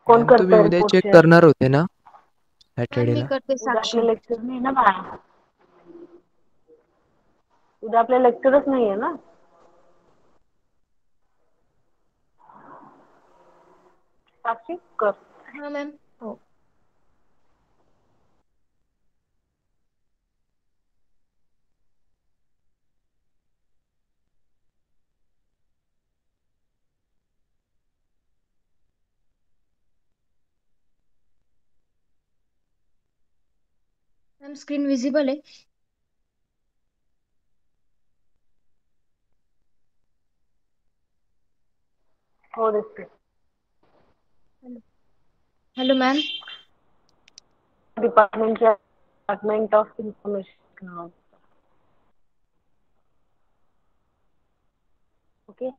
कोण मॅम तुम्ही करतंय उद्या रिपोर्ट चेक शेअर? करणार होते ना मॅम मी सॅटर्डेला? करते उद्या आपले साक्षी. लेक्चर नाही ना बाळा. उद्या आपल्या लेक्चरच नाहीये ना. साक्षी कर. हा मॅम. हो. मॅम स्क्रीन विजिबल आहे? हो दिसते. Hello. Hello ma'am. Department of information. Okay.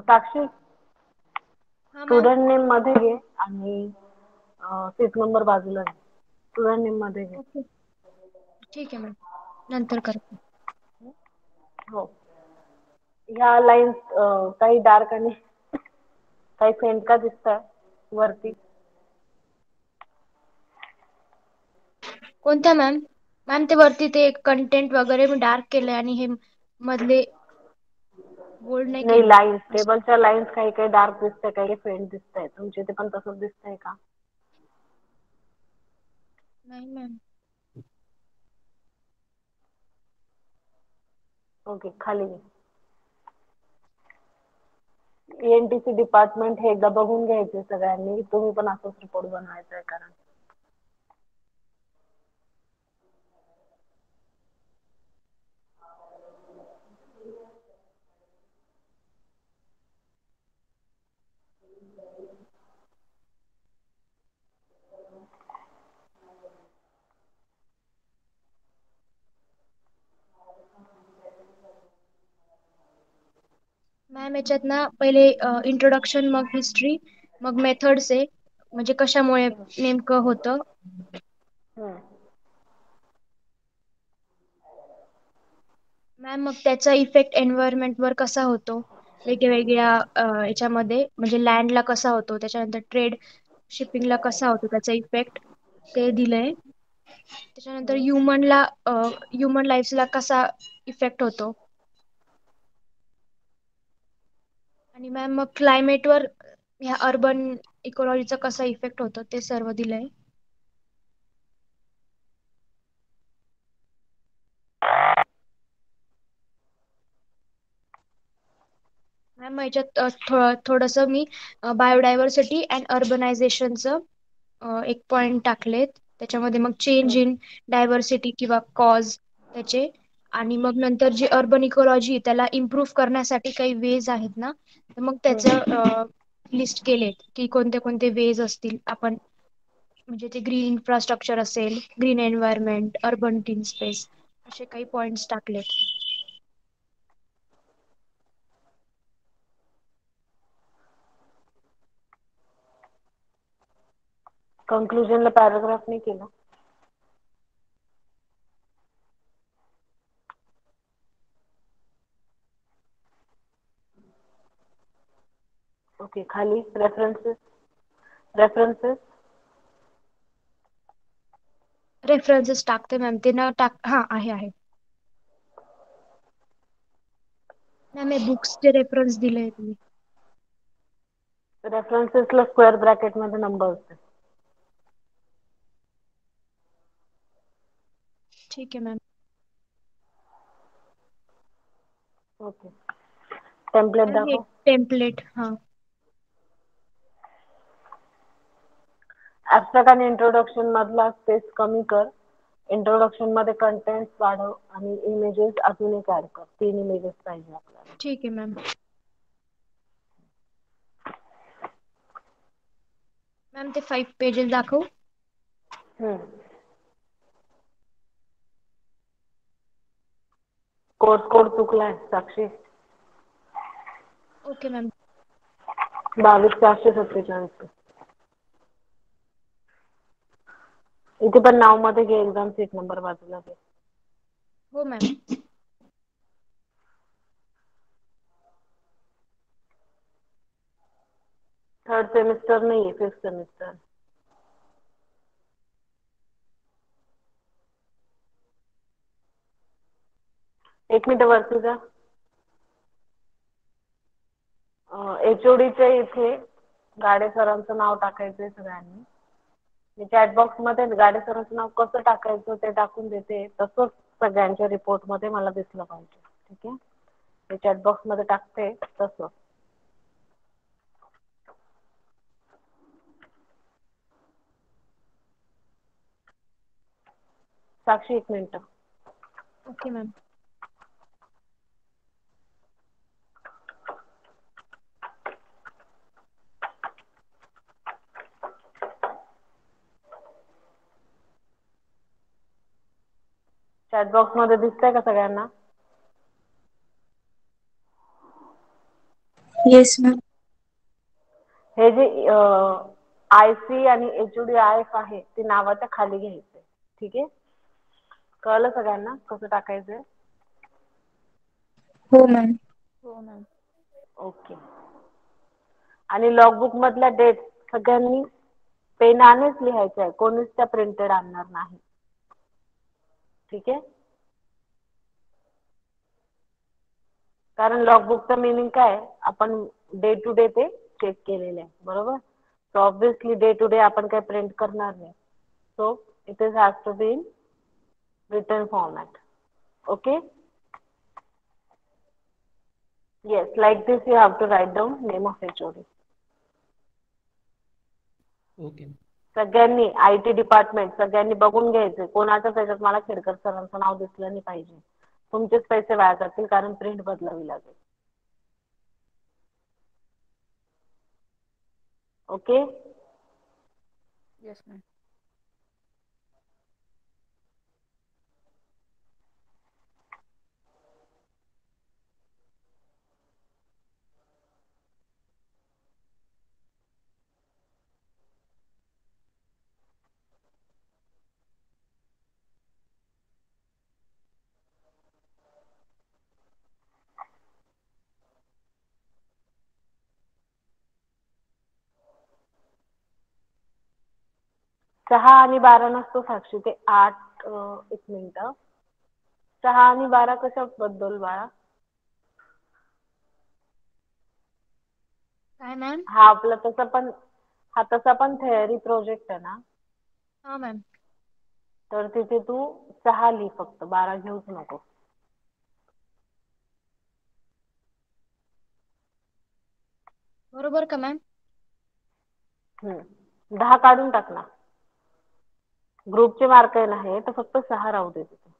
Sakshi हा मॅम. स्टुडंट नेम मध्ये घे आणि सीट नंबर बाजूला घे. स्टुडंट नेम मध्ये घे. ओके. ठीक आहे मॅम. नंतर करते. हो. ह्या लाईन्स काही डार्क आणि काही फेंट का दिसताय वरती? कोणत्या मॅम? मॅम ते वरती ते कंटेंट वगैरे मी डार्क केलंय आणि हे मधले बोल्ड नाही नाही, केले लाईन्स असं. टेबलच्या लाईन्स काही काही डार्क दिसतंय, काही काही फेंट दिसतंय. तुमच्या इथे पण तसंच दिसतंय का? नाही मॅम. ओके, खाली घे. ENTC डिपार्टमेंट हे एकदा बघून घ्यायचे सगळ्यांनी. तुम्ही पण असंच रिपोर्ट बनवायचा आहे कारण. मॅम याच्यात ना पहिले इंट्रोडक्शन, मग हिस्ट्री, मग मेथड्स आहे. म्हणजे कशामुळे नेमकं होतं. हम्म. मॅम मग त्याचा इफेक्ट एन्व्हायरमेंटवर कसा होतो वेगवेगळ्या याच्यामध्ये, म्हणजे लँडला कसा होतो, त्याच्यानंतर ट्रेड शिपिंगला कसा होतो त्याचा इफेक्ट ते दिलंय. त्याच्यानंतर हम्म. ह्युमन लाईफला कसा इफेक्ट होतो. आणि मॅम मग क्लायमेटवर ह्या अर्बन इकॉलॉजीचा कसा इफेक्ट होतो ते सर्व दिलंय. मॅम याच्यात थोडंसं मी बायोडायव्हर्सिटी अँड अर्बनायझेशनचं एक पॉइंट टाकलेत. त्याच्यामध्ये मग चेंज इन डायव्हर्सिटी किंवा कॉज त्याचे, आणि मग नंतर जी अर्बन इकॉलॉजी त्याला इम्प्रूव्ह करण्यासाठी काही वेज आहेत ना, तर मग त्याचं लिस्ट केलेत की कोणते कोणते वेज असतील. आपण म्हणजे ते ग्रीन इन्फ्रास्ट्रक्चर असेल, ग्रीन एन्व्हायरमेंट, अर्बन टीन स्पेस, असे काही पॉइंट्स टाकलेत. कन्क्लुजनला पॅराग्राफ नाही केला. ओके, खाली रेफरन्सेस. रेफरन्सेस रेफरन्सेस टाकते मॅम. ते ना हा आहे. मॅम हे बुक्सचे रेफरन्स दिले तुम्ही. रेफरन्सेसला स्क्वेअर ब्रॅकेटमध्ये नंबर असते. ठीक आहे मॅम. ओके, टेम्पलेट मॅम हे दाखव. टेम्पलेट. हा. ऍब्स्ट्रॅक्ट आणि इंट्रोडक्शन मधला स्पेस कमी कर. इंट्रोडक्शन मध्ये कंटेंट वाढव आणि इमेजेस अजून एक ऍड कर. 3 इमेजेस पाहिजे आपल्याला. ठीक आहे मॅम. मॅम ते 5 पेजेस दाखवू. कोर्स कोड चुकलाय साक्षी. Okay ma'am. 22,447. इथे पण नाव मध्ये घे, एक्झाम सीट नंबर बाजूला घे. हो मॅम. थर्ड सेमिस्टर नाहीये, फिफ्थ सेमिस्टर. एक मिनिट वरती जा. HODच्या इथे गाडे सरांचं नाव टाकायचंय सगळ्यांनी. मी चॅटबॉक्स मध्ये गाडे सरांचं नाव कसं टाकायचं ते टाकून देते, तसंच सगळ्यांच्या रिपोर्ट मध्ये मला दिसलं पाहिजे. ठीक आहे, मी चॅटबॉक्स मध्ये टाकते तसं. साक्षी एक मिनिट. Okay ma'am. चॅटबॉक्स मध्ये दिसतंय का सगळ्यांना? Yes ma'am. हे जे IC आणि HODIF आहे ते नावाच्या खाली घ्यायचे. ठीक आहे, कळलं सगळ्यांना कसं टाकायचंय? हो मॅम. हो मॅम. ओके. आणि लॉगबुक मधल्या डेट सगळ्यांनी पेनानेच लिहायच्या आहे, कोणीच त्या प्रिंटेड आणणार नाही. ठीक आहे, कारण लॉगबुकचं मिनिंग काय, आपण डे टू डे ते चेक केलेलं आहे, बरोबर. So obviously day to day आपण काही प्रिंट करणार नाही. So it is has to be in written format. Okay. Yes, like this you have to write down name of HOD. Okay. सगळ्यांनी IT department सगळ्यांनी बघून घ्यायचे, कोणाच्या त्याच्यात मला खेडकर सरांचं नाव दिसलं नाही पाहिजे. तुमचेच पैसे वाया जातील, कारण प्रिंट बदलावी लागेल. ओके. Yes ma'am. 6 आणि 12 नसतो साक्षी, ते 8. एक मिनिट. 6 आणि 12 कशाबद्दल बाळा? काय मॅम? हा आपला तसा पण थेअरी प्रोजेक्ट आहे ना. हा मॅम. तर तिथे तू 6 लिही फक्त, 12 घेऊच नको. बरोबर का मॅम? 10 काढून टाक ना. ग्रुपचे मार्क आहे ना हे, तर फक्त 6 राहू दे तिथे.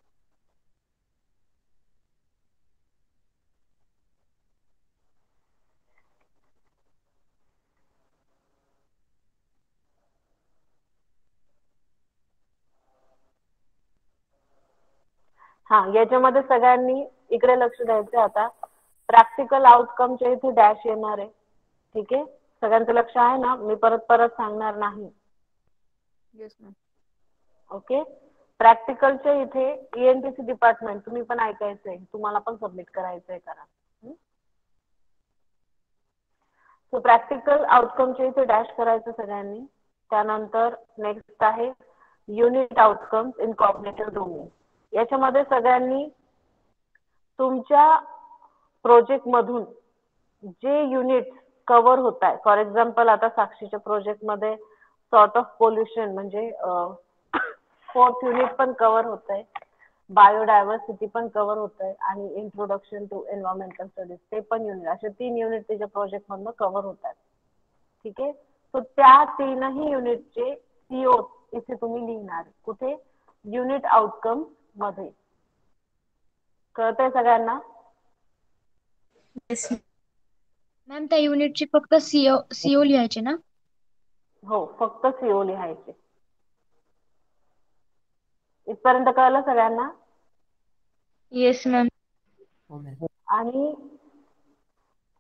हा, याच्यामध्ये सगळ्यांनी इकडे लक्ष द्यायचं. आता प्रॅक्टिकल आउटकमच्या इथे डॅश येणार आहे. ठीक आहे, सगळ्यांचं लक्ष आहे ना, मी परत परत सांगणार नाही. Yes ma'am. ओके. प्रॅक्टिकलच्या इथे ENTC डिपार्टमेंट तुम्ही पण ऐकायचंय, तुम्हाला पण सबमिट करायचंय, करा. सो प्रॅक्टिकल आउटकमच्या इथे डॅश करायचं सगळ्यांनी. त्यानंतर नेक्स्ट आहे unit outcomes in cognitive domain. याच्यामध्ये सगळ्यांनी तुमच्या प्रोजेक्ट मधून जे युनिट कव्हर होत आहे, फॉर एक्झाम्पल आता साक्षीच्या प्रोजेक्ट मध्ये सॉर्ट ऑफ पोल्युशन म्हणजे 4th युनिट पण कव्हर होत आहे, बायोडायव्हर्सिटी पण कव्हर होत आहे, आणि इंट्रोडक्शन टू एन्व्हायरमेंटल स्टडीज ते पण युनिट, असे 3 युनिट त्याच्या प्रोजेक्ट मधनं कव्हर होत आहेत. ठीक आहे, तर त्या 3ही युनिटचे CO इथे तुम्ही लिहिणार. कुठे? युनिट आउटकम मध्ये. कळतंय सगळ्यांना? येस मॅम त्या युनिटची फक्त CO लिहायचे ना? हो, फक्त CO लिहायचे. इथपर्यंत कळलं सगळ्यांना? Yes ma'am. हो मॅम. आणि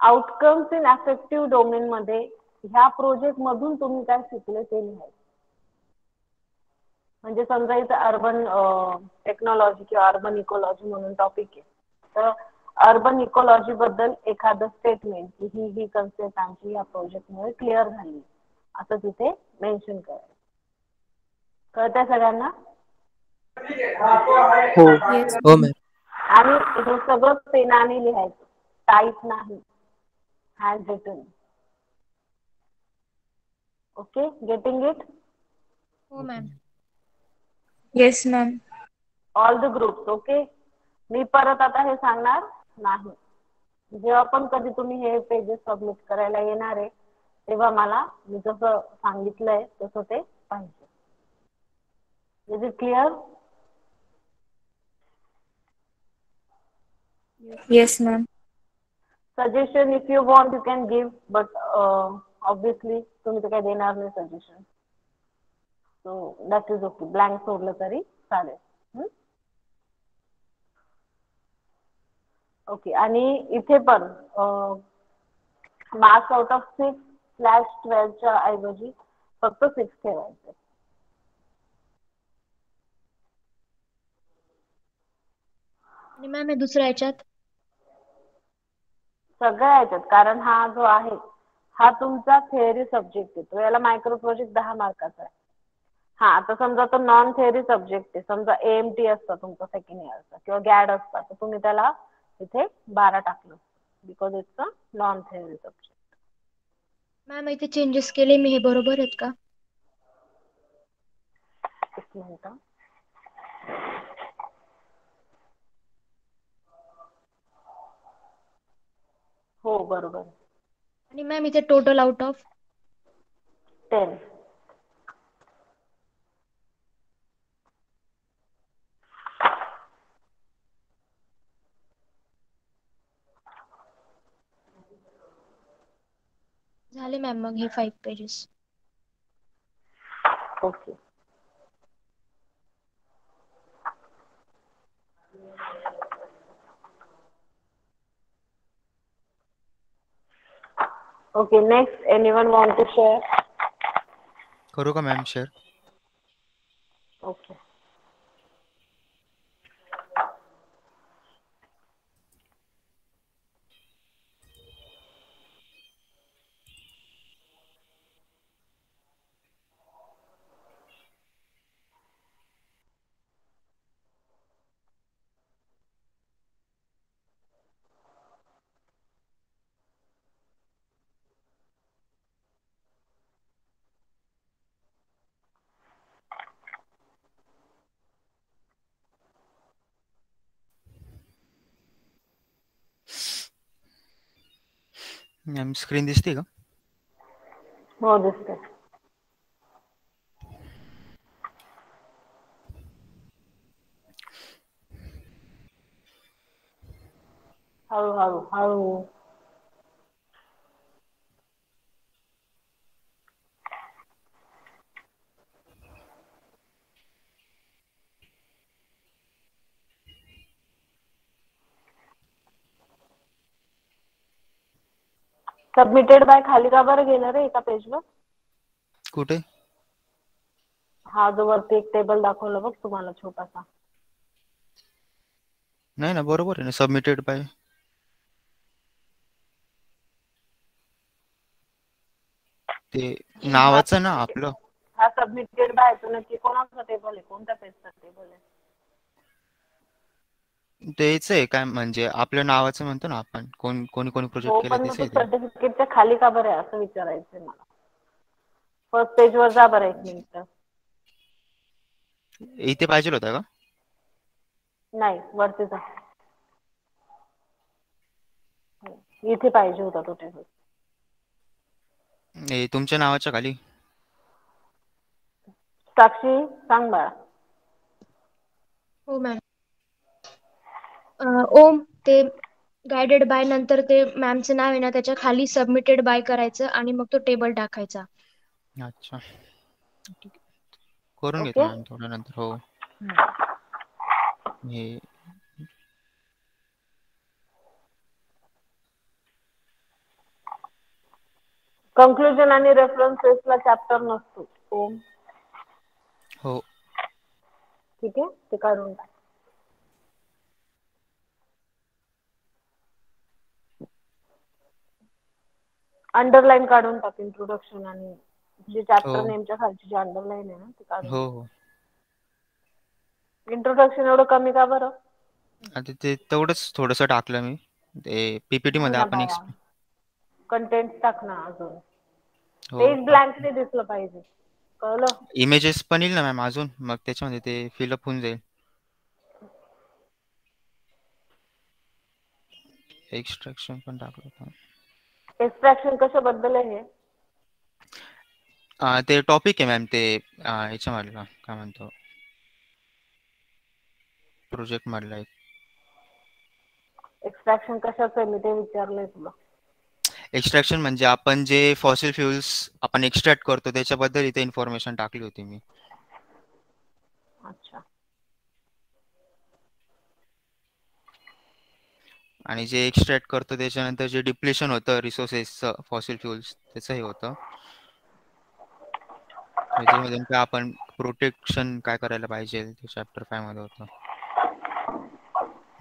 आउटकम्स इन अफेक्टिव्ह डोमेन मध्ये ह्या प्रोजेक्ट मधून तुम्ही काय शिकले ते लिहायचं. म्हणजे समजा इथं अर्बन टेक्नॉलॉजी किंवा अर्बन इकोलॉजी म्हणून टॉपिक आहे, तर अर्बन इकोलॉजी बद्दल एखादं स्टेटमेंट की ही कन्सेप्ट आमची या प्रोजेक्टमुळे क्लिअर झाली असं तिथे मेन्शन करायचं. कळतंय सगळ्यांना? हो येस हो मॅम. आणि हे सगळं पेनाने लिहायचं, टाईप नाही, handwritten. Okay, getting it? हो ma'am. Yes ma'am. All the groups. Okay, मी परत आता हे सांगणार नाही. जेव्हा पण कधी तुम्ही हे पेजेस सबमिट करायला येणार आहे तेव्हा मला मी जसं सांगितलंय तसं ते पाहिजे. Is it clear? Yes ma'am. Suggestion if you want you can give, but obviously तुम्ही तर काही देणार नाही suggestion, so that is okay. Blank सोडलं तरी चालेल. ओके, आणि इथे पण मार्क्स आउट ऑफ 6/12च्या ऐवजी फक्त 6 ठेवायचे. आणि मॅम हे दुसऱ्या याच्यात सगळ्या याच्यात, कारण हा जो आहे हा तुमचा थेअरी सब्जेक्ट आहे, तो याला मायक्रो प्रोजेक्ट 10 मार्काचा आहे. हा, आता समजा तो नॉन थेअरी सब्जेक्ट आहे, समजा AMT असतं तुमचं सेकंड इयरचा किंवा गॅड असतं, तर तुम्ही त्याला इथे 12 टाकलं because it's a non theory subject. Ma'am इथे चेंजेस केले मी, हे बरोबर आहेत का? एक मिनिट. हो बरोबर. आणि मॅम इथे टोटल आउट ऑफ 10. झाले मॅम मग हे 5 pages. Okay. Okay, next anyone want to share? करू का ma'am share? Okay. Ma'am screen दिसते का? हो दिसते. हळूहळू हळू. सबमिटेड बाय खाली का बरं गेलं रे एका पेजवर? कुठे? हा जो वरती एक टेबल दाखवलं बघ तुम्हाला छोटासा. नाही ना, बरोबर आहे ना, सबमिटेड बाय. ते नावाचं ना आपलं. हा सबमिटेड बाय तो नक्की कोणाचा टेबल आहे, कोणत्या पेजचा टेबल आहे? तेच आहे काय, म्हणजे आपल्या नावाचं म्हणतो ना आपण, कोणी प्रोजेक्ट हो, केला पण मग तेच तो आहे ते. सर्टिफिकेटच्या खाली का बरं आहे असं विचारायचंय मला. फर्स्ट पेज वर जा बरं एक मिनिट. इथे पाहिजे होता का? नाही, वरती जा. इथे पाहिजे होता तो टेबल. तुमच्या नावाच्या खाली. साक्षी सांग बाळा. हो मॅम. ओम, ते गायडेड बाय नंतर ते मॅमचं नाव आहे ना, त्याच्या खाली सबमिटेड बाय करायचं आणि मग तो टेबल टाकायचा. अच्छा, ठीक आहे. करून घेतो ओके. मॅम थोड्या नंतर. हो. हे कन्क्लुजन आणि रेफरन्सेसला चॅप्टर नसतो. ओम हो. ठीक आहे, ते काढून टाक. अंडरलाईन काढून टाक. इंट्रोडक्शन आणि जे चॅप्टर हो नेमच्या खालची जी अंडरलाईन आहे ना ती काढून हो टाक. हो. इंट्रोडक्शन एवढं कमी का बरं? आता ते तेवढंच थोडंसं टाकलं मी. ते पीपीटी नाही मध्ये ना आपण बाळा, कंटेंट टाक ना अजून. हो पेज ब्लँक नाही दिसलं पाहिजे, कळलं? इमेजेस पण येईल ना मॅम अजून, मग त्याच्यामध्ये ते फिलअप होऊन जाईल. एक्स्ट्रॅक्शन पण टाकलं होतं. एक्सट्रॅक्शन कशाबद्दल आहे हे? ते टॉपिक आहे मॅम, ते ह्याच्यामधलं काय म्हणतो, प्रोजेक्ट मधला एक. एक्सट्रॅक्शन कशाचं आहे मी ते विचारलंय तुला. एक्स्ट्रॅक्शन म्हणजे आपण जे फॉसिल फ्युल्स आपण एक्स्ट्रॅक्ट करतो त्याच्याबद्दल इथे इन्फॉर्मेशन टाकली होती मी. अच्छा. आणि जे एक्स्ट्रॅक्ट करतो त्याच्यानंतर जे डिप्लेशन होतं रिसोर्सेसचं फॉसिल फ्युल्स त्याचं हे होतं. त्याच्यामध्ये काय आपण प्रोटेक्शन काय करायला पाहिजे ते चॅप्टर 5 मध्ये होतं.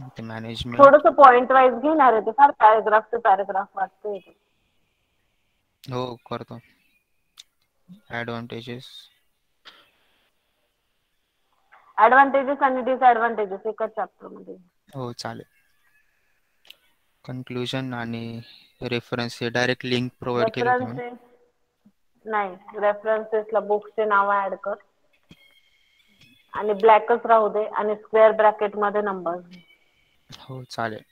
ते मॅनेजमेंट. थोडस पॉइंट वाईज घेणार आहे ते, फार पॅराग्राफ ते पॅराग्राफ वाटतंय. हो करतो. ऍडव्हान्टेजेस. ऍडव्हान्टेजेस आणि डिसएडव्हान्टेजेस एकाच चॅप्टर मध्ये. हो चालेल. कन्क्लुजन आणि रेफरन्स हे डायरेक्ट लिंक प्रोव्हाइड केली होती मॅम. रेफरन्सेस नाही, रेफरन्सेसला बुक्सचे नाव ऍड कर आणि ब्लॅकच राहू दे आणि स्क्वेअर ब्रॅकेट मध्ये नंबर. हो चालेल.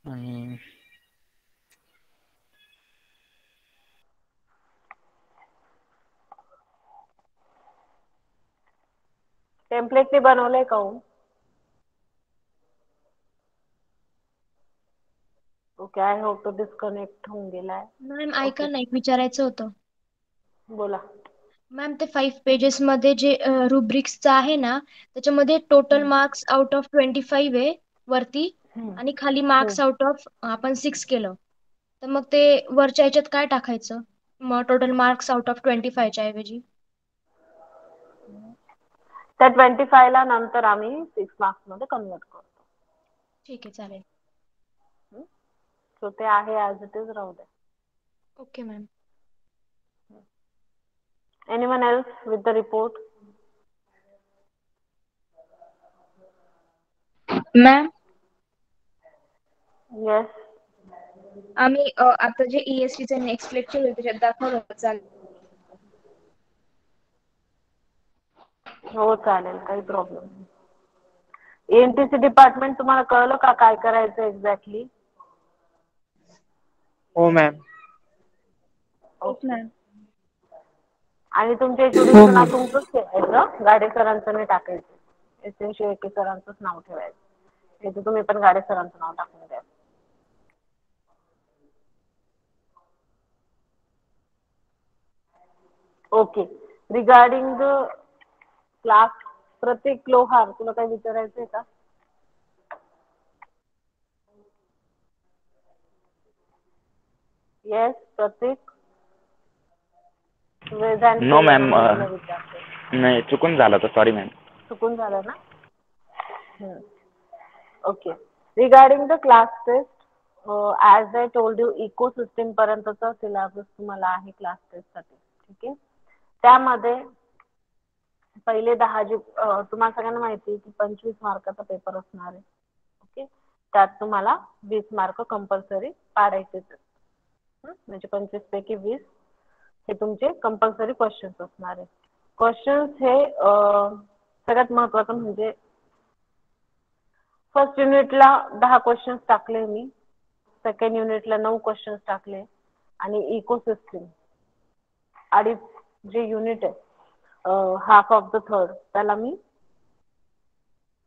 आणि टेम्पलेट ते बनवलंय का हो? ओके, आय होप तो डिस्कनेक्ट होऊन गेलाय. मॅम ऐका ओके, ना, एक विचारायचं होतं. बोला. मॅम ते 5 पेजेस मध्ये जे रुब्रिक्सचं आहे ना, त्याच्यामध्ये टोटल मार्क्स आउट ऑफ 25 आहे वरती, आणि खाली मार्क्स आउट ऑफ आपण 6 केलं. तर मग ते वरच्या ह्याच्यात काय टाकायचं? मग टोटल मार्क्स आउट ऑफ 25 च्या ऐवजी. त्या 25 ला नंतर आम्ही 6 मार्क्स मध्ये कन्वर्ट करतो. ठीक आहे, चालेल. सो ते आहे ऍज इट इज राहू दे. Okay ma'am. Anyone else with the report? Ma'am, yes. आम्ही आता जे EST चे नेक्स्ट लेक्चर होईल त्याच्यात दाखवलं होतं, चालेल? हो चालेल, काही प्रॉब्लेम नाही. एएनटीसी डिपार्टमेंट तुम्हाला कळलं का काय करायचं एक्झॅक्टली? हो मॅम. ओके. आणि तुमच्या हो एचओडीचं नाव मॅम. तुमचंच ठेवायचं, गाडे सरांचं नाही टाकायचं. एके सरांचंच नाव ठेवायचं. इथे तुम्ही पण गाडे सरांचं नाव टाकून द्या. ओके. रिगार्डिंग क्लास प्रतीक लोहार, तुला काही विचारायचंय का? येस प्रतीक. नो मॅम, म्हणून तुला विचारते. नाही चुकून झालं तर सॉरी मॅम. चुकून झालं ना? Okay. Regarding the class test, as I told you ecosystem पर्यंतचा सिलेबस तुम्हाला आहे क्लास टेस्टसाठी. ठीक आहे. त्यामध्ये पहिले 10 जे तुम्हाला सगळ्यांना माहिती आहे की 25 मार्काचा पेपर असणार आहे. ओके. त्यात तुम्हाला 20 मार्क कंपल्सरी पाडायचेच. म्हणजे 25 पैकी 20 हे तुमचे कंपल्सरी क्वेश्चन्स असणार आहे. क्वेश्चन्स हे सगळ्यात महत्त्वाचं म्हणजे फर्स्ट युनिटला 10 क्वेश्चन्स टाकले मी, सेकंड युनिटला 9 क्वेश्चन्स टाकले, आणि इकोसिस्टीम अडीच जे युनिट आहे हाफ ऑफ द थर्ड त्याला मी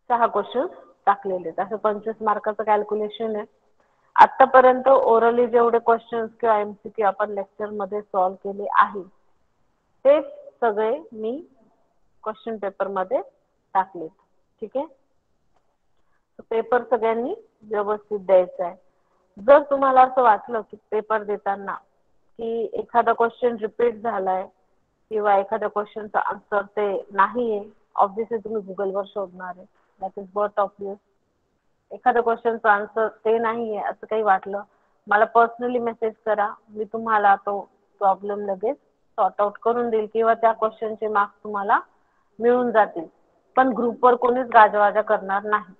6 क्वेश्चन्स टाकलेले. असं 25 मार्काचं कॅल्क्युलेशन आहे. आतापर्यंत ओरली जेवढे क्वेश्चन्स किंवा MCQ आपण लेक्चर मध्ये सॉल्व केले आहे ते सगळे मी क्वेश्चन पेपर मध्ये टाकले. ठीक आहे. पेपर सगळ्यांनी व्यवस्थित द्यायचा आहे. जर तुम्हाला असं वाटलं की पेपर देताना की एखादा क्वेश्चन रिपीट झालाय किंवा एखाद्या क्वेश्चनचा आन्सर ते नाहीये, ऑब्व्हियसली तुम्ही गुगलवर शोधणार आहे. That is but obvious. एखाद्या क्वेश्चनचा आन्सर ते नाहीये असं काही वाटलं, मला पर्सनली मेसेज करा. मी तुम्हाला तो प्रॉब्लेम लगेच सॉर्ट आउट करून देईल किंवा त्या क्वेश्चनचे मार्क्स तुम्हाला मिळून जातील. पण ग्रुपवर कोणीच गाजवाजा करणार नाही.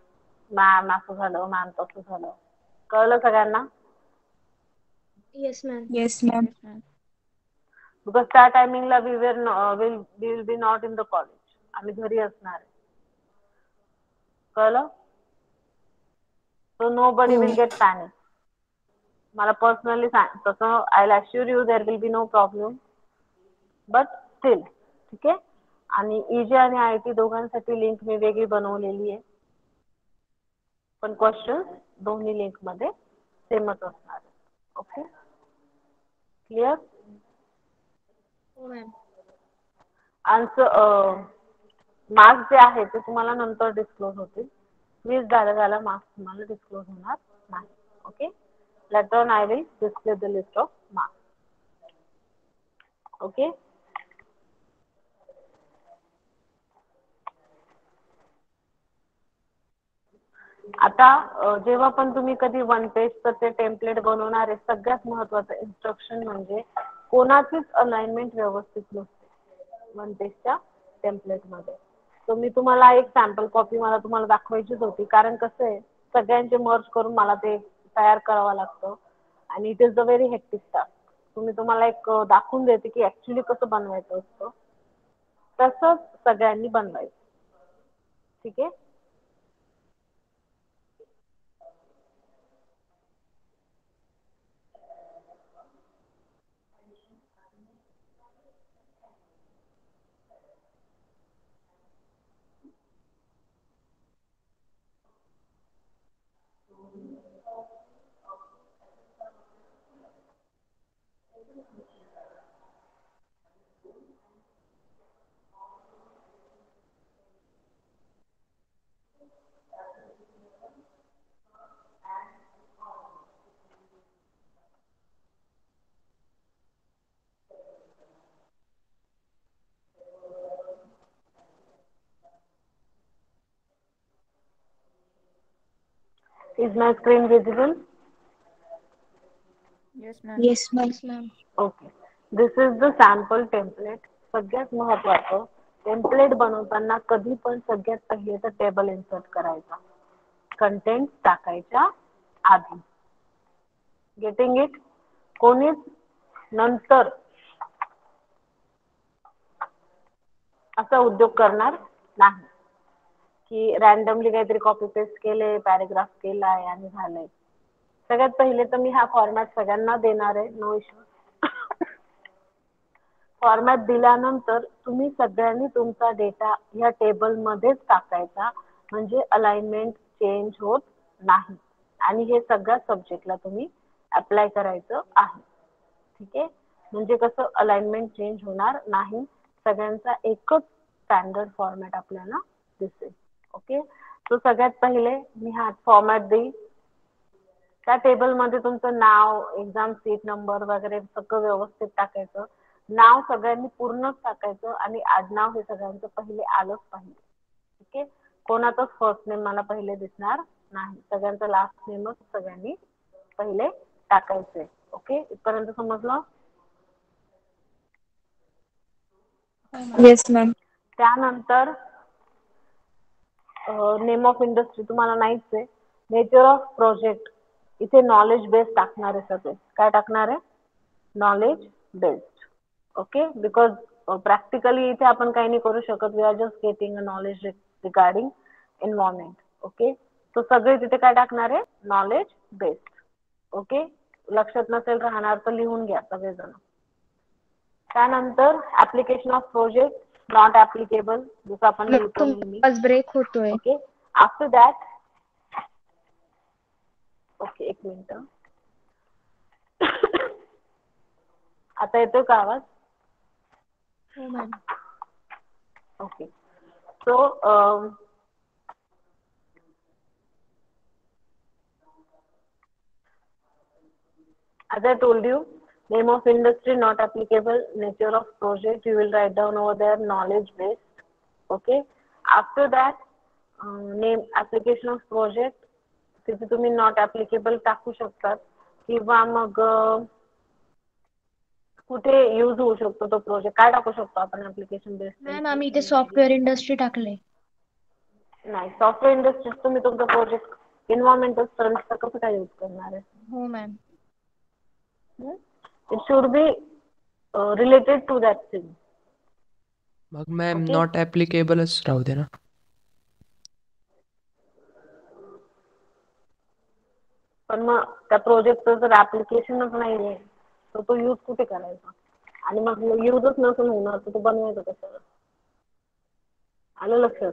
मॅम असं झालं, मॅम तसं झालं. कळलं सगळ्यांना? Yes ma'am. Yes ma'am. Because त्या टायमिंगला we will be not in the college. आम्ही घरी असणार आहे. कळलं? So nobody will get panic. मला पर्सनली सांग तसं I will assure you there will be no problem. But still ठीक आहे. आणि EJ आणि IT दोघांसाठी लिंक मी वेगळी बनवलेली आहे. पण क्वेश्चन दोन्ही लिंक मध्ये सेमच असणार आहे. Okay, clear? हो मॅम. आन्सर मार्क्स जे आहे ते तुम्हाला नंतर डिस्क्लोज होतील. 20 झाला मार्क्स तुम्हाला डिस्क्लोज होणार नाही. Okay, later on I will display the list of marks. Okay. आता जेव्हा पण तुम्ही कधी वन पेजचं ते टेम्पलेट बनवणार आहे, सगळ्यात महत्त्वाचं इन्स्ट्रक्शन म्हणजे कोणाचीच अलाइनमेंट व्यवस्थित नसते वन पेजच्या टेम्पलेटमध्ये. तर मी तुम्हाला एक सॅम्पल कॉपी मला तुम्हाला दाखवायचीच होती, कारण कसं आहे सगळ्यांचे मर्ज करून मला ते तयार करावं लागतं आणि it is the very hectic task. तुम्हाला एक दाखवून देते की ऍक्च्युली कसं बनवायचं असतं, तसंच सगळ्यांनी बनवायचं. ठीक आहे. Is my screen visible? Yes ma'am. Yes ma'am. Okay. This is the sample template. सगळ्यात महत्त्वाचं टेम्पलेट बनवताना कधी पण सगळ्यात पहिले तर टेबल इन्सर्ट करायचा कंटेंट टाकायच्या आधी. Getting it? कोणीच नंतर असा उद्योग करणार नाही की रॅन्डमली काहीतरी कॉपी पेस्ट केले, पॅराग्राफ केलाय आणि झालंय. सगळ्यात पहिले तर मी हा फॉर्मॅट सगळ्यांना देणार आहे, नो इश्यू. फॉर्मॅट दिल्यानंतर तुम्ही सगळ्यांनी तुमचा डेटा या टेबलमध्येच टाकायचा, म्हणजे अलाइनमेंट चेंज होत नाही. आणि हे सगळ्या सब्जेक्टला तुम्ही अप्लाय करायचं आहे. ठीक आहे. म्हणजे कसं अलाइनमेंट चेंज होणार नाही, सगळ्यांचा एकच स्टँडर्ड फॉर्मॅट आपल्याला दिसेल. ओके, तो सगळ्यात पहिले मी हा फॉर्मॅट देईल. त्या टेबलमध्ये तुमचं नाव, एक्झाम सीट नंबर वगैरे सगळं व्यवस्थित टाकायचं. नाव सगळ्यांनी पूर्णच टाकायचं आणि आडनाव हे सगळ्यांचं पहिले आलंच पाहिजे. ठीक आहे. कोणाचंच फर्स्ट नेम मला पहिले दिसणार नाही, सगळ्यांचं लास्ट नेमच सगळ्यांनी पहिले टाकायचंय. ओके, इथपर्यंत समजलं? Yes ma'am. त्यानंतर नेम ऑफ इंडस्ट्री तुम्हाला नाहीच आहे. नेचर ऑफ प्रोजेक्ट इथे नॉलेज बेस्ड टाकणार आहे सगळे. काय टाकणार आहे? Knowledge based. Okay, because practically इथे आपण काही नाही करू शकत. We are just getting a knowledge regarding environment. Okay, तो सगळे तिथे काय टाकणार आहे? Knowledge based. ओके, लक्षात नसेल राहणार तर लिहून घ्या सगळेजण. त्यानंतर application of project not applicable, जसं आपण लिहितो नेहमी. तुमचा ब्रेक होतोय. ओके, आफ्टर दॅट ओके, एक मिनिट. आता येतोय का आवाज? हो ma'am. Okay, so as I told you, Name of industry not applicable, nature of project you will write down over there, knowledge based. Okay. After that, name application of project तिथे तुम्ही not applicable टाकू शकतात किंवा मग कुठे use होऊ शकतो तो प्रोजेक्ट काय टाकू शकतो आपण ऍप्लिकेशन मॅम आम्ही इथे बेस्ड. सॉफ्टवेअर इंडस्ट्री टाकले. नाही सॉफ्टवेअर इंडस्ट्रीज तुम्ही तुमचा प्रोजेक्ट एन्व्हायरमेंटल स्टडीजचा कसं काय यूज करणार आहे. हो ma'am. It should be related to that thing. मग मॅम Okay. नॉट ॲप्लिकेबलच राहू दे ना. पण मग त्या प्रोजेक्टचं जर ऍप्लिकेशनच नाहीये तर तो यूज कुठे करायचा आणि मग यूजच नसून होणार तर तो बनवायचा कशाला. आलं लक्षात.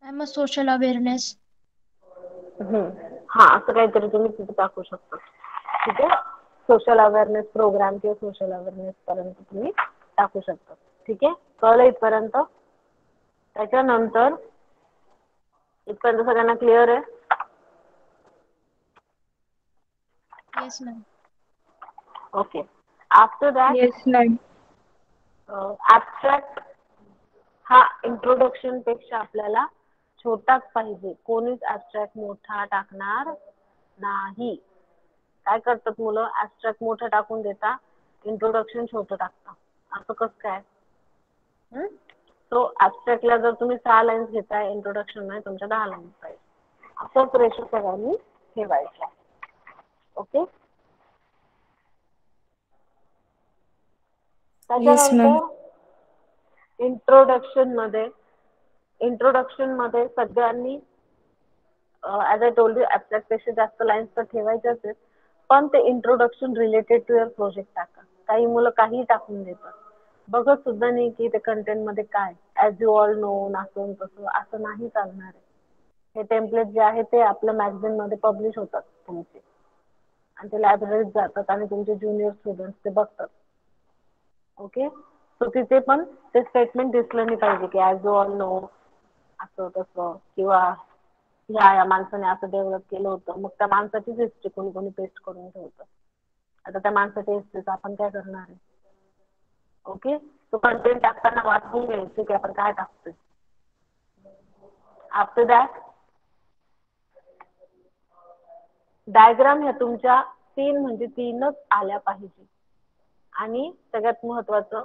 Ma'am social awareness. हा असं काहीतरी तुम्ही तिथे टाकू शकता. ठीक आहे. सोशल अवेअरनेस प्रोग्राम किंवा सोशल अवेअरनेस पर्यंत तुम्ही टाकू शकता. ठीक आहे. कळलं इथपर्यंत. त्याच्यानंतर इथपर्यंत सगळ्यांना क्लिअर आहे. Yes ma'am. Okay. After that yes ma'am. Abstract हा इंट्रोडक्शन पेक्षा आपल्याला छोटाच पाहिजे. कोणीच ऍबस्ट्रॅक्ट मोठा टाकणार नाही. काय करतात मुलं ऍबस्ट्रॅक्ट मोठं टाकून देता इंट्रोडक्शन छोटं टाकता. असं कसं काय. सो ऍबस्ट्रॅक्टला जर तुम्ही 6 लाईन्स घेताय इंट्रोडक्शन मध्ये तुमच्या 10 लाईन्स पाहिजे. असंच रेशो सगळ्यांनी ठेवायचा. ओके. त्याच्यानंतर इंट्रोडक्शन मध्ये सगळ्यांनी as I told you abstract पेक्षा जास्त लाईन्स तर ठेवायच्याच आहेत. पण ते introduction related to your project टाका. काही मुलं काही टाकून देतात. बघत सुद्धा नाही की ते कंटेंट मध्ये काय ऍज यू ऑल नो असं तसं असं नाही चालणार आहे. हे टेम्पलेट जे आहे ते आपल्या मॅगझिन मध्ये पब्लिश होतात तुमचे आणि ते लायब्ररीत जातात आणि तुमचे ज्युनियर स्टुडंट्स ते बघतात. ओके. सो तिथे पण ते स्टेटमेंट दिसलं नाही पाहिजे की ऍज यू ऑल नो असं तसं किंवा या माणसाने असं डेव्हलप केलं होतं. मग त्या माणसाचीच हिस्ट्री कोणी कोणी पेस्ट करून ठेवतं. आता त्या माणसाच्या हिस्ट्रीचं आपण काय करणार आहे. ओके. तो कंटेंट टाकताना वाचून घ्यायचं की आपण काय टाकतोय. आफ्टर दॅट डायग्राम ह्या तुमच्या 3 म्हणजे 3च आल्या पाहिजे आणि सगळ्यात महत्वाचं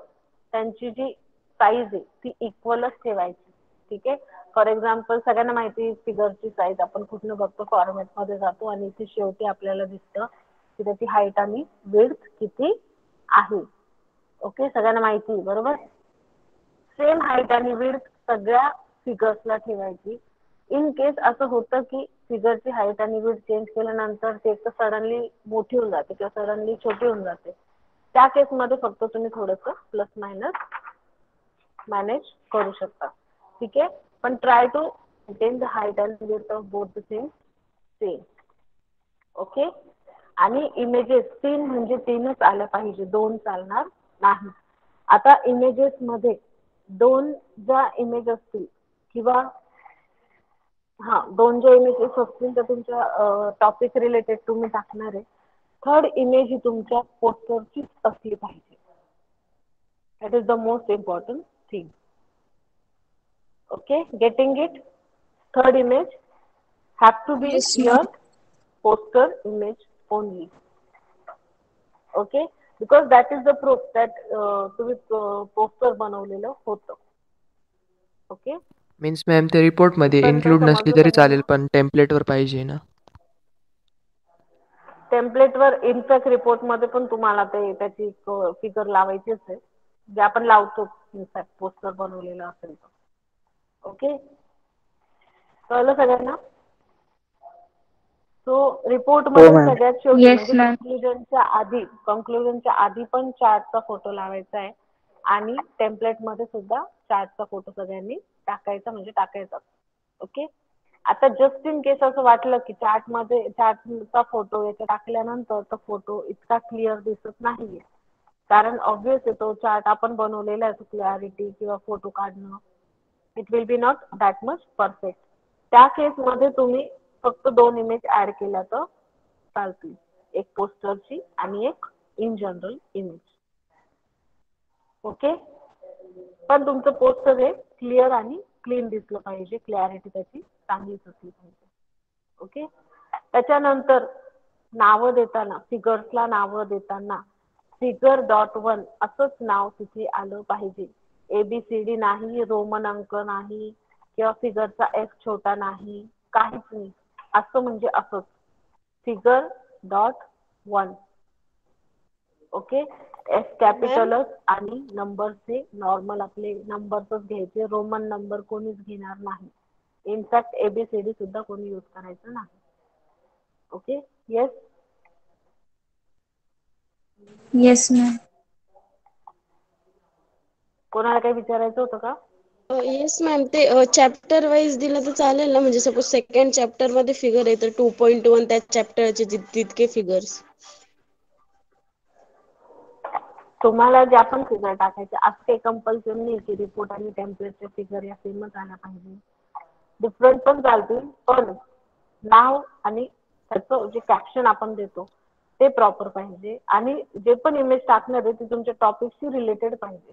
त्यांची जी साईज आहे ती इक्वलच ठेवायची. ठीक आहे. फॉर एक्झाम्पल सगळ्यांना माहिती फिगरची साईज आपण कुठनं बघतो फॉर्मॅट मध्ये जातो आणि इथे शेवटी आपल्याला दिसतं की त्याची हाईट आणि विड्थ किती आहे. ओके. सगळ्यांना माहिती बरोबर. सेम हाईट आणि विड्थ सगळ्या फिगर्सला ठेवायची. इन केस असं होतं की फिगरची हाईट आणि विड्थ चेंज केल्यानंतर ते सडनली मोठी होऊन जाते किंवा सडनली छोटी होऊन जाते. त्या केसमध्ये फक्त तुम्ही थोडंसं प्लस मायनस मॅनेज करू शकता. ठीक आहे. पण try to maintain the height and width of both the things same. Okay. आणि इमेजेस 3 म्हणजे 3च आल्या पाहिजे 2 चालणार नाही. आता इमेजेस मध्ये 2 ज्या इमेज असतील किंवा 2 ज्या इमेजेस असतील तर तुमच्या टॉपिक रिलेटेड तुम्ही टाकणार आहे. 3rd इमेज ही तुमच्या पोस्टरचीच असली पाहिजे. That is the most important thing. Okay. Getting it. 3rd image have to be Yes, your poster image only. Okay. Because that is the proof that तुम्ही पोस्टर बनवलेलं होतं. Okay. Means ma'am ते रिपोर्टमध्ये इथपर्यंत include नसली समजलं तरी चालेल सगळ्यांना. पण टेम्पलेटवर पाहिजे ना. टेम्पलेटवर इनफॅक्ट रिपोर्ट मध्ये पण तुम्हाला ते त्याची फिगर लावायचीच आहे जे आपण लावतो इनफॅक्ट पोस्टर बनवलेलं असेल तर. ओके. कळलं सगळ्यांना. सो रिपोर्ट मध्ये ma'am. सगळ्यात शेवटी Yes, म्हणजे ma'am. कंक्लुजनच्या आधी पण चार्टचा फोटो लावायचा आहे आणि टेम्पलेट मध्ये सुद्धा चार्टचा फोटो सगळ्यांनी टाकायचा म्हणजे टाकायचा. ओके. आता जस्ट इन केस असं वाटलं की चार्टचा फोटो याचा टाकल्यानंतर तो फोटो इतका क्लिअर दिसत नाहीये कारण ऑब्व्हियसली तो चार्ट आपण बनवलेला आहे क्लॅरिटी किंवा फोटो काढणं it will be not that much perfect. त्या केसमध्ये तुम्ही फक्त 2 इमेज ऍड केल्या तर चालतील, एक पोस्टरची आणि एक इन जनरल इमेज. ओके, पण तुमचं पोस्टर हे क्लिअर आणि क्लीन दिसलं पाहिजे, क्लॅरिटी त्याची चांगलीच असली पाहिजे. ओके, त्याच्यानंतर नावं देताना, फिगर्सला नावं देताना figure.1 असंच नाव तिथे आलं पाहिजे. ABCD नाही, रोमन अंक नाही किंवा फिगरचा F छोटा नाही, काहीच नाही. असं म्हणजे असंच figure.1. ओके, एस कॅपिटलच आणि नंबरचे नॉर्मल आपले नंबरच घ्यायचे, रोमन नंबर कोणीच घेणार नाही. इनफॅक्ट ABCD सुद्धा कोणी यूज करायचं नाही. Okay, yes. Yes ma'am. कोणाला काही विचारायचं होतं का? येस मॅम, ते चॅप्टर वाईज दिलं तर चालेल ना? म्हणजे सपोज सेकंड चॅप्टर मध्ये फिगर आहे तर 2.1 त्या चॅप्टरचे तितके फिगर्स. तुम्हाला ज्या पण फिगर टाकायचे असं काही कंपल्सरी नाही की रिपोर्ट आणि टेम्पलेटचे फिगर या सेमच आल्या पाहिजे. डिफरंट पण चालतील, पण नाव आणि त्याचं जे कॅप्शन आपण देतो ते प्रॉपर पाहिजे आणि जे पण इमेज टाकणार आहे ते तुमच्या टॉपिकशी रिलेटेड पाहिजे.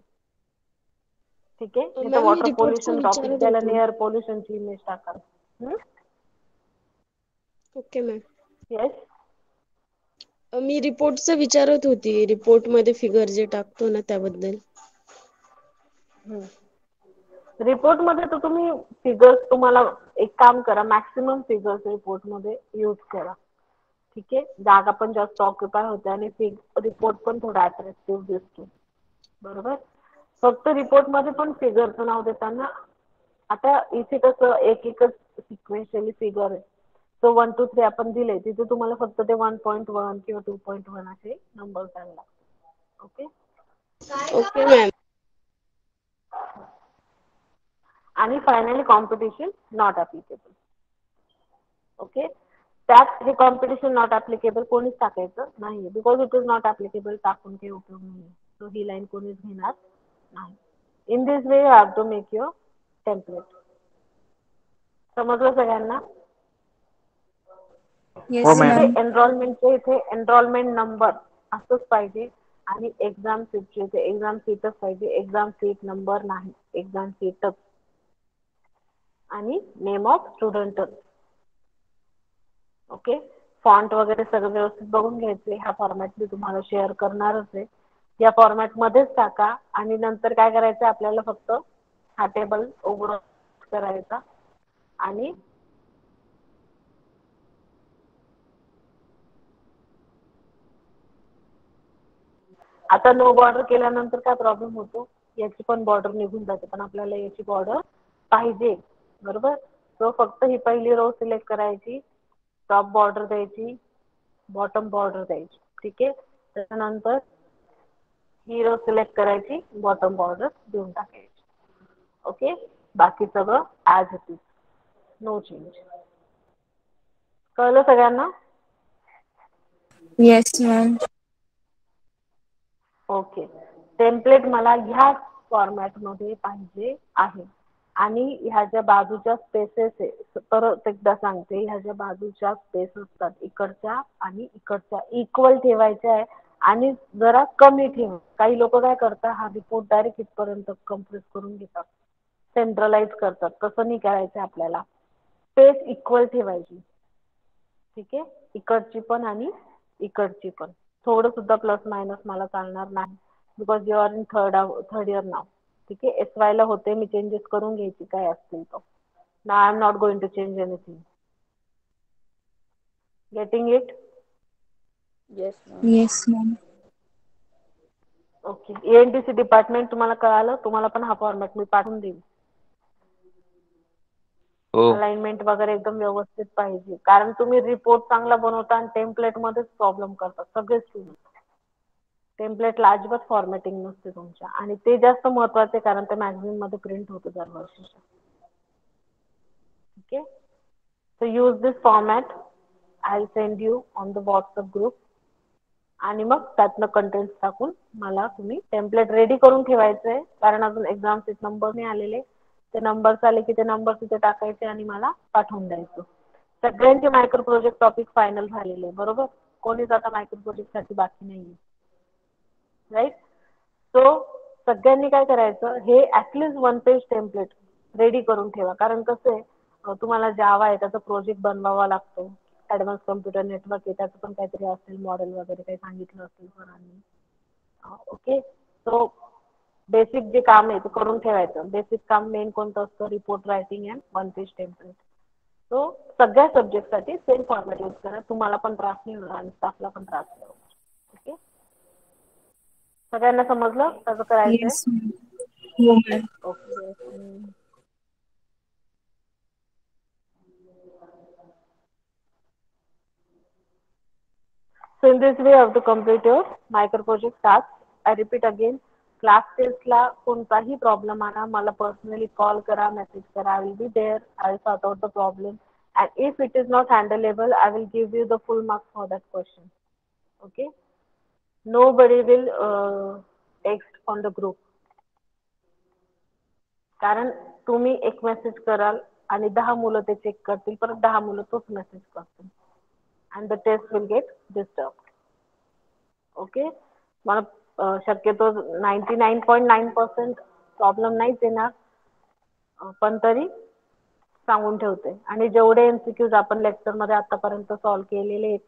ठीक आहे, नाही तर मॅम मी वॉटर रिपोर्टचं पोल्युशन टॉपिक विचारत द्यायला होते. एअर पोल्युशनची इमेज टाकाल. Okay ma'am. येस. मी रिपोर्टचं विचारत होती, रिपोर्ट मध्ये फिगर जे टाकतो ना त्याबद्दल. रिपोर्ट मध्ये तर तुम्ही फिगर्स, तुम्हाला एक काम करा, मॅक्सिमम फिगर्स रिपोर्ट मध्ये यूज करा. ठीक आहे, जागा पण जास्त ऑक्युपाय होते आणि रिपोर्ट पण थोडा अट्रॅक्टिव्ह दिसतो. बरोबर, फक्त रिपोर्ट मध्ये पण फिगरचं नाव देताना आता इथे कसं एक एकच सिक्वेन्शियली फिगर आहे. सो 1 2 3 आपण दिले, तिथे तुम्हाला फक्त ते 1.1 किंवा 2.1 असे नंबर द्यावे लागतात. ओके. Okay ma'am. आणि finally competition not applicable. Okay, त्यात हे कॉम्पिटिशन नॉट ऍप्लिकेबल कोणीच टाकायचं नाही, because it is not applicable टाकून काही उपयोग नाही. सो ही लाईन कोणीच घेणार नाही. In this way you have to make your template. समजलं सगळ्यांना? येस हो मॅम. मॅम. एनरोलमेंटचे इथे एनरोलमेंट नंबर असंच पाहिजे आणि एक्झाम सीटचे इथे एक्झाम सीटच पाहिजे, एक्झाम सीट नंबर नाही, एक्झाम सीटच आणि नेम ऑफ स्टुडंटच. ओके, फॉन्ट वगैरे सगळं व्यवस्थित बघून घ्यायचे. ह्या फॉर्मॅट मी तुम्हाला शेअर करणारच आहे, या फॉर्मॅट मध्येच टाका आणि नंतर काय करायचं आपल्याला, फक्त हा टेबल ओव्हर करायचा आणि आता नो बॉर्डर केल्यानंतर काय प्रॉब्लेम होतो, याची पण बॉर्डर निघून जाते, पण आपल्याला याची बॉर्डर पाहिजे. बरोबर, सो फक्त ही पहिली रो सिलेक्ट करायची, टॉप बॉर्डर द्यायची, बॉटम बॉर्डर द्यायची. ठीक आहे, त्याच्यानंतर ही रो सिलेक्ट करायची, बॉटम बॉर्डर देऊन टाकायची. ओके, बाकी सगळं as it is, no change. कळलं सगळ्यांना? Yes ma'am. ओके, टेम्पलेट मला ह्या फॉर्मॅट मध्ये पाहिजे आहे आणि ह्या ज्या बाजूच्या स्पेसेस आहे, परत एकदा सांगते, ह्या ज्या बाजूच्या स्पेस असतात इकडच्या आणि इकडच्या इक्वल ठेवायच्या आहे आणि जरा कमी ठेवा. काही लोक काय करतात, हा रिपोर्ट डायरेक्ट इथपर्यंत कम्प्रेस करून घेतात, सेंट्रलाइज करतात. तसं नाही करायचं आपल्याला, स्पेस इक्वल ठेवायची. ठीक आहे, इकडची पण आणि इकडची पण. थोडं सुद्धा प्लस मायनस मला चालणार नाही, because you are in third year नाव. ठीक आहे, SY ला होते, मी चेंजेस करून घ्यायची काय असतील तर. नाव I am not going to change anything. Getting it? Yes ma'am. Okay, ENTC department तुम्हाला कळालं? तुम्हाला पण हा फॉर्मॅट मी पाठवून देईन. हो. अलाइनमेंट वगैरे एकदम व्यवस्थित पाहिजे, कारण तुम्ही रिपोर्ट चांगला बनवता आणि टेम्पलेट मध्येच प्रॉब्लेम करतात सगळे स्टुडंट. टेम्पलेटला अजिबात फॉर्मॅटिंग नसते तुमच्या, आणि ते जास्त महत्वाचे, कारण ते मॅगझिन मध्ये प्रिंट होतं दरवर्षीच्या. Okay, so use this format. I will send you on the WhatsApp group आणि मग त्यातनं कंटेंट टाकून मला तुम्ही टेम्पलेट रेडी करून ठेवायचंय, कारण अजून एक्झाम सीट नंबर नाही आलेले, ते नंबर्स आले की ते नंबर्स तिथे टाकायचे आणि मला पाठवून द्यायचं. सगळ्यांचे मायक्रो प्रोजेक्ट टॉपिक फायनल झालेले बरोबर. कोणीच आता मायक्रो प्रोजेक्ट साठी बाकी नाहीये. राईट. सो सगळ्यांनी काय करायचं, हे ऍटलीस्ट 1 पेज टेम्पलेट रेडी करून ठेवा. कारण कसं आहे, तुम्हाला जावा आहे त्याचा प्रोजेक्ट बनवावा लागतो. ऍडव्हान्स कम्प्युटर नेटवर्क आहे त्याचं पण काहीतरी असेल, मॉडेल वगैरे काही सांगितलं असेल सरांनी. ओके. सो बेसिक जे काम आहे ते करून ठेवायचं. बेसिक काम मेन कोणतं असतं, report writing and 1 page template. So सगळ्या सब्जेक्टसाठी सेम फॉर्मॅट यूज करा. तुम्हाला पण त्रास नाही होणार आणि स्टाफला पण त्रास नाही होणार. ओके. सगळ्यांना समजलं कसं करायचंय? Yes ma'am. हो ma'am. Okay. So in this way you have to complete your micro project task. I repeat again, class test ला कोणताही प्रॉब्लेम आला मला पर्सनली कॉल करा, मेसेज करा. I will be there. I will sort out the problem. And if it is not handleable, I will give you the full marks for that question. Okay. Nobody will text on the group. कारण तुम्ही एक message कराल आणि 10 मुलं ते check करतील, परत 10 मुलं तोच मेसेज करतील. And the test will get disturbed. Okay. मला शक्यतो 99.9% प्रॉब्लेम नाहीच येणार, पण तरी सांगून ठेवते. आणि जेवढे एमसीक्यूज आपण लेक्चर मध्ये आतापर्यंत सॉल्व्ह केलेले आहेत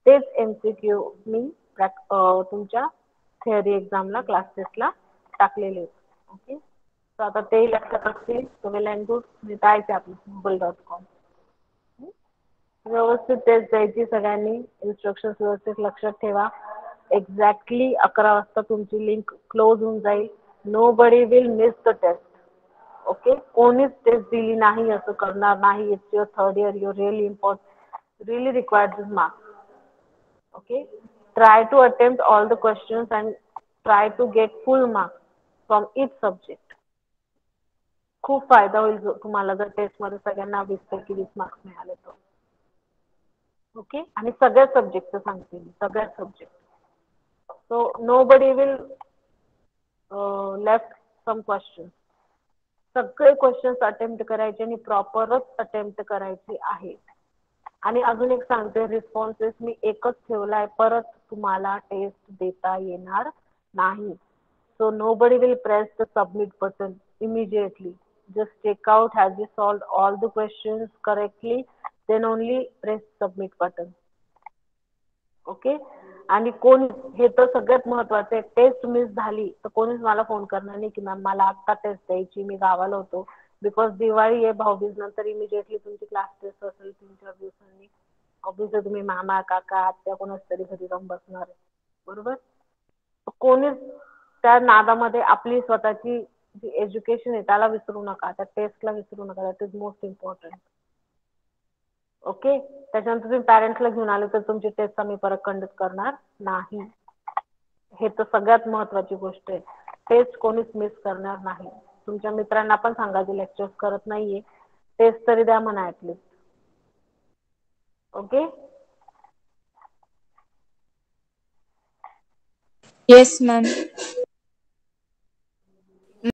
तेच एमसीक्यू मी तुमच्या थिअरी एक्झामला क्लास टेस्टला टाकलेले आहेत. ओके. तर आता ते लक्षात असतील. वेल अँड गुड. जायचे आपलं google.com. व्यवस्थित टेस्ट द्यायची सगळ्यांनी. इन्स्ट्रक्शन व्यवस्थित लक्षात ठेवा. एक्झॅक्टली 11 वाजता तुमची लिंक क्लोज होऊन जाईल. Nobody will miss the test. Okay. कोणीच टेस्ट दिली नाही असं करणार नाही. It's your third year. Your really important, really required this marks. Okay. Try to attempt all the questions and try to get full marks from each subject. खूप फायदा होईल तुम्हाला जर टेस्ट मध्ये सगळ्यांना 20 पैकी 20 मार्क्स मिळाले तर. ओके. आणि सगळ्या सब्जेक्टचं सांगते मी, सगळ्या subject. So nobody will left some question. सगळे क्वेश्चन्स अटेम्प्ट करायचे आणि प्रॉपरच अटेम्प्ट करायचे आहे. आणि अजून एक सांगते, रिस्पॉन्सेस मी एकच ठेवलाय, परत तुम्हाला टेस्ट देता येणार नाही. So nobody will press the submit button immediately. Just check out has you solved all the questions correctly, then only press submit button. Okay. आणि कोणी, हे तर सगळ्यात महत्वाचं आहे, टेस्ट मिस झाली तर कोणीच मला फोन करणार नाही की मॅम मला आता टेस्ट द्यायची, मी गावाला होतो. बिकॉज दिवाळी आहे, भाऊबीज नंतर इमिडिएटली तुमची क्लास टेस्ट असेल 3-4 दिवसांनी. ऑब्विसली तुम्ही मामा काका आत्या कोणाच तरी घरी जाऊन बसणार आहे. बरोबर. कोणीच त्या नादामध्ये आपली स्वतःची जी एज्युकेशन आहे त्याला विसरू नका, त्या टेस्टला विसरू नका. That is most important. Okay. त्याच्यानंतर तुम्ही पॅरेंट्सला घेऊन आले तर तुमची टेस्ट आम्ही परत कंडक्ट करणार नाही. हे तर सगळ्यात महत्वाची गोष्ट आहे. टेस्ट कोणीच मिस करणार नाही. तुमच्या मित्रांना पण सांगा जे लेक्चर्स करत नाहीये, टेस्ट तरी द्या म्हणा ऍटलीस्ट. ओके. Yes ma'am.